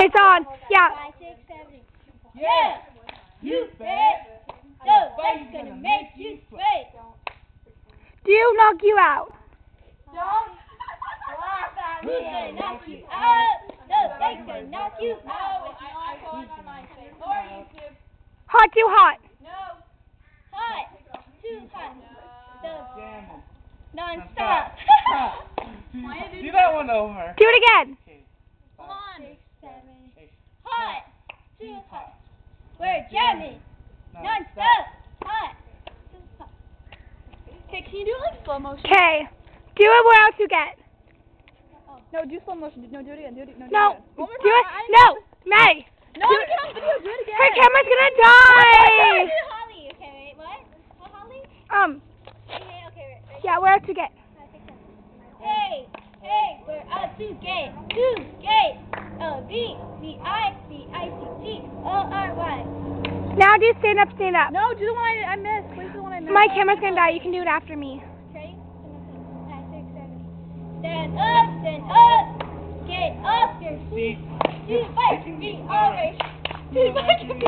It's on. Yeah. 5, 6, 7. Yeah. You bet. The fight's gonna make you sweat. Do you knock you out? Don't laugh at me. Who's gonna knock you out? The fight's gonna knock you out. I call it on my face. Or YouTube. Hot, too hot. No. Hot. Too hot. The non-stop. Do that one over. Do it again. Okay. 5, 6, 7. Hot. Too hot. We're jamming. Non-stop. Hot. Too hot. Okay, can you do like slow motion? Okay. Do it where else you get. No, do slow motion. No, do it again. Do it. No. One more Do it. time. No. May. No, Do I can't on video. Do it again. Her camera's gonna die. Holly. Okay, wait. What? What, Holly? Okay, right. Yeah, where else you get. Hey, we're out to get. A-B-B-I-B-I-C-T-O-R-Y. Now do stand up, stand up. No, do the one I missed. Please do the one I missed. My camera's gonna die. You can do it after me. Okay? 5, 6, 7. Stand up. Get off your seat. Do like you be always. Do like you be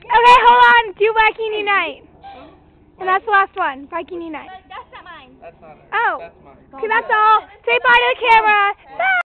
Okay, hold on. Do Viking Unite. And that's the last one. Viking Unite. That's not mine. That's not it. Oh. That's mine. Okay, that's all. Say bye to the camera. Bye.